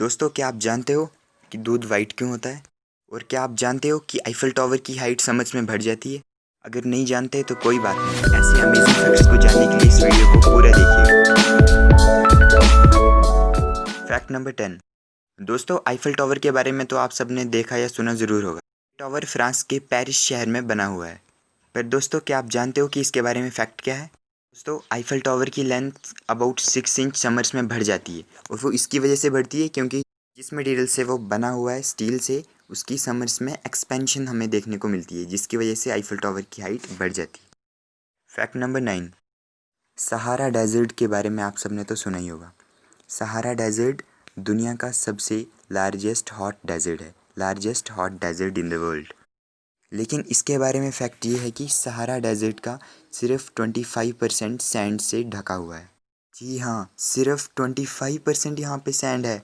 दोस्तों, क्या आप जानते हो कि दूध वाइट क्यों होता है? और क्या आप जानते हो कि आईफल टावर की हाइट समझ में बढ़ जाती है? अगर नहीं जानते तो कोई बात नहीं, ऐसे अमेजिंग फैक्ट्स को जानने के लिए इस वीडियो को पूरा देखिए। Fact number 10। दोस्तों, आईफल टावर के बारे में तो आप सबने देखा या सुना ज़रूर होगा। टावर फ्रांस के पेरिस शहर में बना हुआ है। पर दोस्तों, क्या आप जानते हो कि इसके बारे में फैक्ट क्या है? दोस्तों, आईफल टावर की लेंथ अबाउट 6 इंच समर्स में बढ़ जाती है, और वो इसकी वजह से बढ़ती है क्योंकि जिस मटेरियल से वो बना हुआ है, स्टील से, उसकी समर्स में एक्सपेंशन हमें देखने को मिलती है, जिसकी वजह से आईफल टावर की हाइट बढ़ जाती है। Fact number 9। सहारा डेजर्ट के बारे में आप सबने तो सुना ही होगा। सहारा डेजर्ट दुनिया का सबसे लार्जेस्ट हॉट डेजर्ट है, largest hot desert in the world. लेकिन इसके बारे में फैक्ट ये है कि सहारा डेजर्ट का सिर्फ 25% सैंड से ढका हुआ है। जी हाँ, सिर्फ 25% यहाँ पे सैंड है।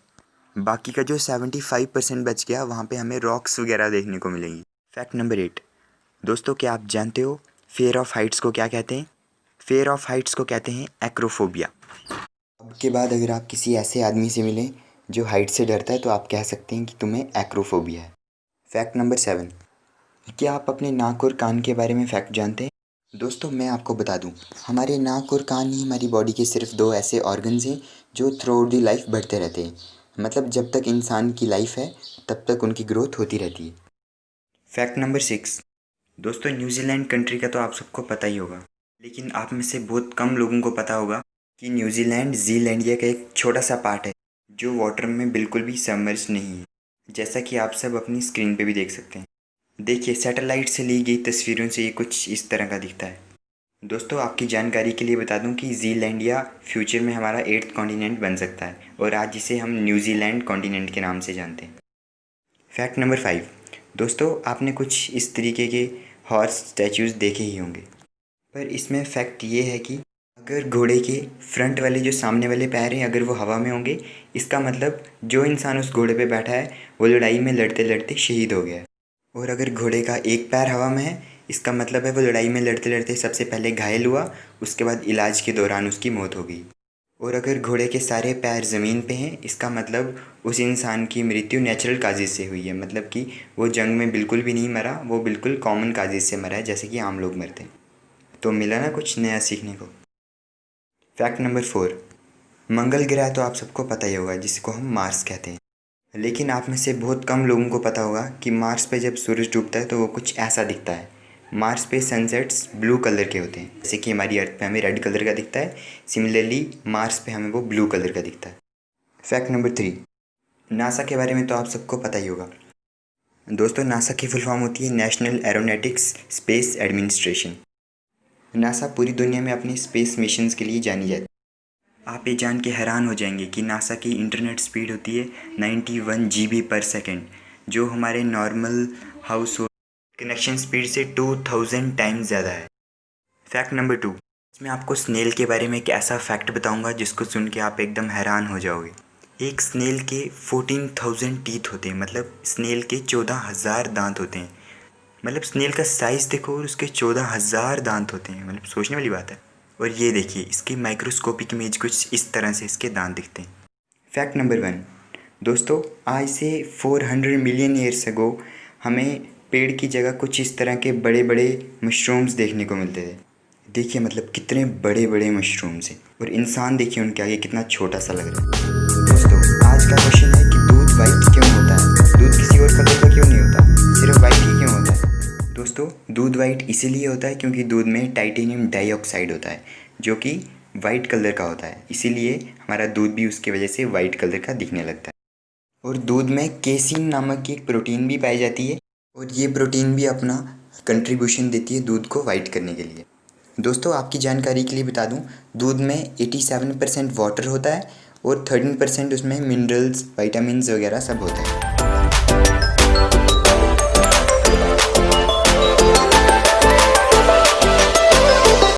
बाकी का जो 75% बच गया, वहाँ पे हमें रॉक्स वगैरह देखने को मिलेंगी। Fact number 8। दोस्तों, क्या आप जानते हो फेयर ऑफ हाइट्स को क्या कहते हैं? फेयर ऑफ हाइट्स को कहते हैं एक्रोफोबिया। अब के बाद अगर आप किसी ऐसे आदमी से मिलें जो हाइट से डरता है, तो आप कह सकते हैं कि तुम्हें एक्रोफोबिया है। Fact number 7। क्या आप अपने नाक और कान के बारे में फैक्ट जानते हैं? दोस्तों, मैं आपको बता दूं, हमारे नाक और कान ही हमारी बॉडी के सिर्फ 2 ऐसे ऑर्गन्स हैं जो थ्रू आउट दी लाइफ बढ़ते रहते हैं। मतलब जब तक इंसान की लाइफ है, तब तक उनकी ग्रोथ होती रहती है। Fact number 6। दोस्तों, न्यूजीलैंड कंट्री का तो आप सबको पता ही होगा, लेकिन आप में से बहुत कम लोगों को पता होगा कि न्यूजीलैंड जीलैंडिया का एक छोटा सा पार्ट है जो वाटर में बिल्कुल भी सबमर्ज नहीं है, जैसा कि आप सब अपनी स्क्रीन पे भी देख सकते हैं। देखिए, सैटेलाइट से ली गई तस्वीरों से ये कुछ इस तरह का दिखता है। दोस्तों, आपकी जानकारी के लिए बता दूं कि जीलैंडिया फ्यूचर में हमारा 8th कॉन्टिनेंट बन सकता है, और आज इसे हम न्यूजीलैंड कॉन्टिनेंट के नाम से जानते हैं। Fact number 5। दोस्तों, आपने कुछ इस तरीके के हॉर्स स्टैचूज़ देखे ही होंगे, पर इसमें फैक्ट ये है कि अगर घोड़े के फ्रंट वाले जो सामने वाले पैर हैं, अगर वो हवा में होंगे, इसका मतलब जो इंसान उस घोड़े पे बैठा है वो लड़ाई में लड़ते लड़ते शहीद हो गया है। और अगर घोड़े का एक पैर हवा में है, इसका मतलब है वो लड़ाई में लड़ते लड़ते सबसे पहले घायल हुआ, उसके बाद इलाज के दौरान उसकी मौत हो गई। और अगर घोड़े के सारे पैर ज़मीन पे हैं, इसका मतलब उस इंसान की मृत्यु नेचुरल काजेज़ से हुई है, मतलब कि वो जंग में बिल्कुल भी नहीं मरा, वो बिल्कुल कॉमन काजेज़ से मरा है, जैसे कि आम लोग मरते हैं। तो मिला ना कुछ नया सीखने को। Fact number 4। मंगल ग्रह तो आप सबको पता ही होगा, जिसको हम मार्स कहते हैं। लेकिन आप में से बहुत कम लोगों को पता होगा कि मार्स पे जब सूरज डूबता है तो वो कुछ ऐसा दिखता है। मार्स पे सनसेट्स ब्लू कलर के होते हैं, जैसे कि हमारी अर्थ पे हमें रेड कलर का दिखता है, सिमिलरली मार्स पे हमें वो ब्लू कलर का दिखता है। Fact number 3। नासा के बारे में तो आप सबको पता ही होगा। दोस्तों, नासा की फुल फॉर्म होती है national aeronautics space administration. NASA पूरी दुनिया में अपनी स्पेस मिशंस के लिए जानी जाती है। आप ये जान के हैरान हो जाएंगे कि नासा की इंटरनेट स्पीड होती है 91 GB पर सेकेंड, जो हमारे normal house hold connection speed से 2000 टाइम्स ज़्यादा है। Fact number 2। इसमें आपको स्नेल के बारे में एक ऐसा फैक्ट बताऊंगा जिसको सुन के आप एकदम हैरान हो जाओगे। एक स्नेल के 14,000 टीथ होते हैं, मतलब स्नेल के 14,000 दांत होते हैं। मतलब स्नेल का साइज़ देखो और उसके 14,000 दांत होते हैं, मतलब सोचने वाली बात है। और ये देखिए, इसकी माइक्रोस्कोपिक इमेज कुछ इस तरह से इसके दांत दिखते हैं। Fact number 1। दोस्तों, आज से 400 मिलियन ईयर्स अगो हमें पेड़ की जगह कुछ इस तरह के बड़े बड़े मशरूम्स देखने को मिलते थे। देखिए, मतलब कितने बड़े बड़े मशरूम्स हैं, और इंसान देखिए उनके आगे कितना छोटा सा लग रहा है। दोस्तों, आज का क्वेश्चन है कि दूध वाइट क्यों होता है? दूध किसी और कलर का क्यों नहीं होता, सिर्फ वाइट ही क्यों होता है? दोस्तों, दूध वाइट इसीलिए होता है क्योंकि दूध में टाइटेनियम डाइऑक्साइड होता है, जो कि वाइट कलर का होता है। इसीलिए हमारा दूध भी उसकी वजह से वाइट कलर का दिखने लगता है। और दूध में केसिन नामक की एक प्रोटीन भी पाई जाती है, और ये प्रोटीन भी अपना कंट्रीब्यूशन देती है दूध को वाइट करने के लिए। दोस्तों, आपकी जानकारी के लिए बता दूं, दूध में 87% वाटर होता है और 13% उसमें मिनरल्स, विटामिन्स वगैरह सब होता है।